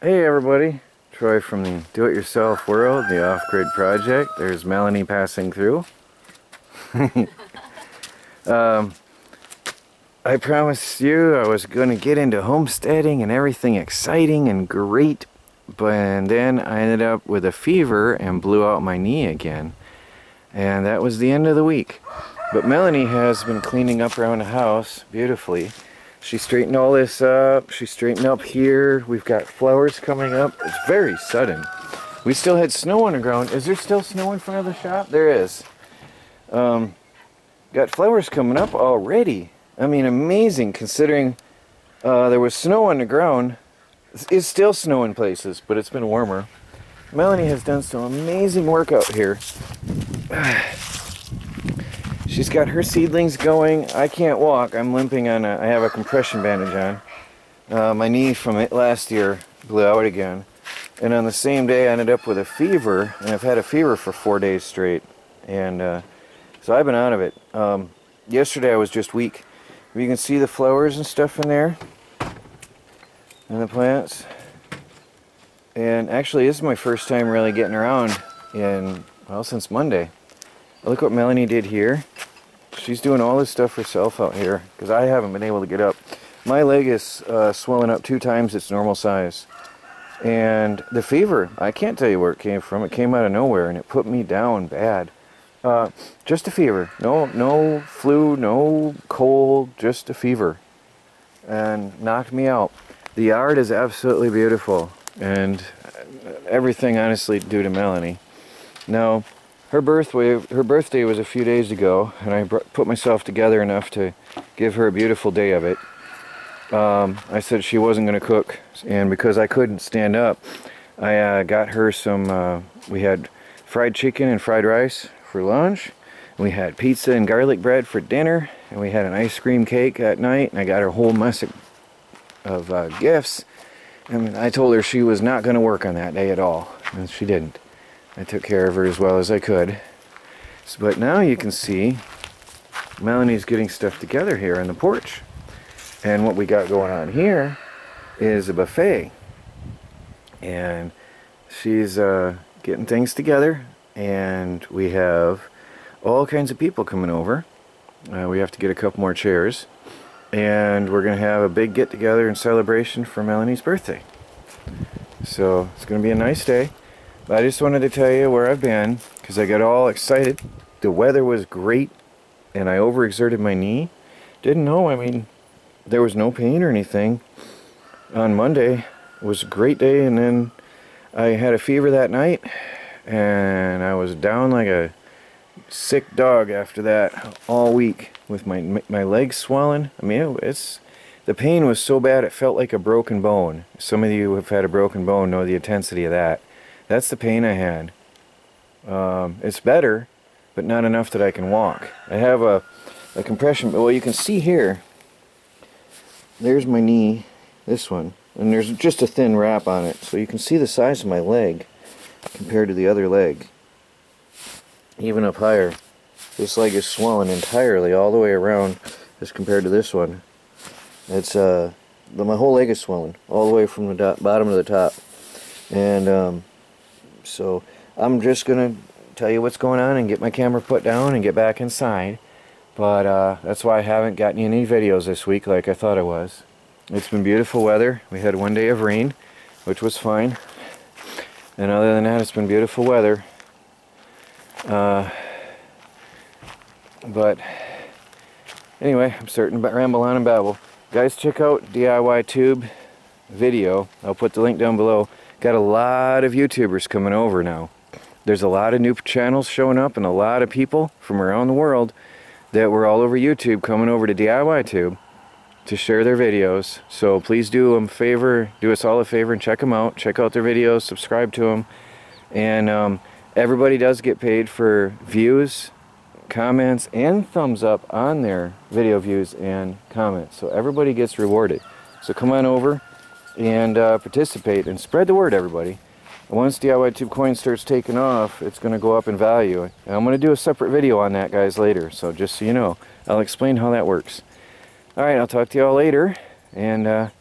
Hey everybody, Troy from the Do-It-Yourself World, the Off-Grid Project. There's Melanie passing through. I promised you I was going to get into homesteading and everything exciting and great, but then I ended up with a fever and blew out my knee again. And that was the end of the week. But Melanie has been cleaning up around the house beautifully. She straightened all this up. She straightened up here. We've got flowers coming up. It's very sudden. We still had snow on the ground. Is there still snow in front of the shop? There is. Got flowers coming up already. I mean, amazing considering there was snow on the ground. It's still snow in places, but it's been warmer. Melanie has done some amazing work out here. She's got her seedlings going. I can't walk. I'm limping on I have a compression bandage on. My knee from it last year blew out again. And on the same day I ended up with a fever, and I've had a fever for 4 days straight. And so I've been out of it. Yesterday I was just weak. You can see the flowers and stuff in there. And the plants. And actually this is my first time really getting around since Monday. Look what Melanie did here. She's doing all this stuff herself out here because I haven't been able to get up. My leg is swelling up 2 times its normal size. And the fever, I can't tell you where it came from. It came out of nowhere and it put me down bad. Just a fever. No flu, no cold, just a fever. And knocked me out. The yard is absolutely beautiful. And everything honestly due to Melanie. Now, her birthday was a few days ago, and I put myself together enough to give her a beautiful day of it. I said she wasn't going to cook, and because I couldn't stand up, I got her some, we had fried chicken and fried rice for lunch, we had pizza and garlic bread for dinner, and we had an ice cream cake at night, and I got her a whole mess of gifts, and I told her she was not going to work on that day at all, and she didn't. I took care of her as well as I could. But now you can see Melanie's getting stuff together here on the porch. And what we got going on here is a buffet. And she's getting things together. And we have all kinds of people coming over. We have to get a couple more chairs. And we're going to have a big get-together and celebration for Melanie's birthday. So it's going to be a nice day. I just wanted to tell you where I've been because I got all excited. The weather was great and I overexerted my knee. Didn't know, I mean, there was no pain or anything. On Monday it was a great day, and then I had a fever that night and I was down like a sick dog after that all week with my legs swelling. I mean, the pain was so bad it felt like a broken bone. Some of you who have had a broken bone know the intensity of that. That's the pain I had. It's better, but not enough that I can walk. I have a compression, well, you can see here, there's my knee, this one, and there's just a thin wrap on it, so you can see the size of my leg compared to the other leg. Even up higher. This leg is swollen entirely all the way around as compared to this one. It's my whole leg is swollen all the way from the bottom to the top. And so I'm just going to tell you what's going on and get my camera put down and get back inside. But that's why I haven't gotten any videos this week like I thought I was. It's been beautiful weather. We had 1 day of rain, which was fine. And other than that, it's been beautiful weather. But anyway, I'm starting to ramble on and babble. Guys, check out DIY Tube video. I'll put the link down below. Got a lot of YouTubers coming over now. There's a lot of new channels showing up and a lot of people from around the world that were all over YouTube coming over to DIY Tube to share their videos. So please do them a favor, do us all a favor and check them out. Check out their videos, subscribe to them. And everybody does get paid for views, comments, and thumbs up on their video views and comments. So everybody gets rewarded. So come on over and participate and spread the word, everybody. Once DIY Tube Coin starts taking off, it's going to go up in value. And I'm going to do a separate video on that, guys, later. So just so you know, I'll explain how that works. Alright, I'll talk to you all later. And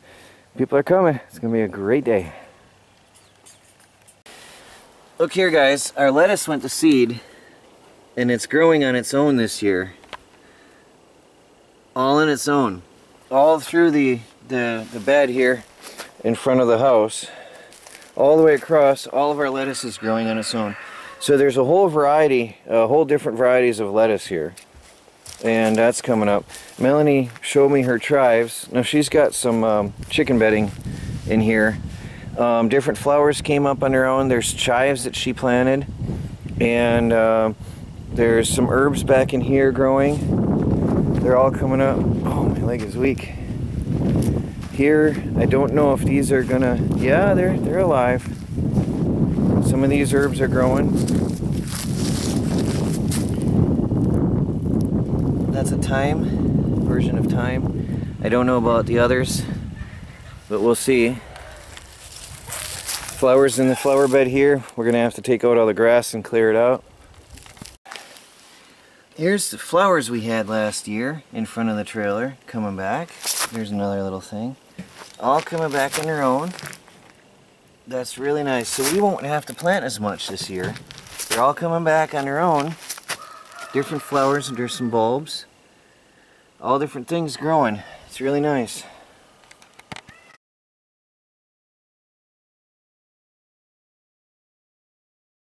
people are coming. It's going to be a great day. Look here, guys. Our lettuce went to seed, and it's growing on its own this year. All on its own. All through the bed here in front of the house. All the way across, all of our lettuce is growing on its own. So there's a whole variety, different varieties of lettuce here. And that's coming up. Melanie showed me her chives. Now she's got some chicken bedding in here. Different flowers came up on their own. There's chives that she planted. And there's some herbs back in here growing. They're all coming up. Oh, my leg is weak. Here, I don't know if these are gonna... Yeah, they're alive. Some of these herbs are growing. That's a thyme, version of thyme. I don't know about the others, but we'll see. Flowers in the flower bed here. We're gonna have to take out all the grass and clear it out. Here's the flowers we had last year in front of the trailer coming back. Here's another little thing. All coming back on their own. That's really nice. So we won't have to plant as much this year. They're all coming back on their own. Different flowers, and there's some bulbs. All different things growing. It's really nice.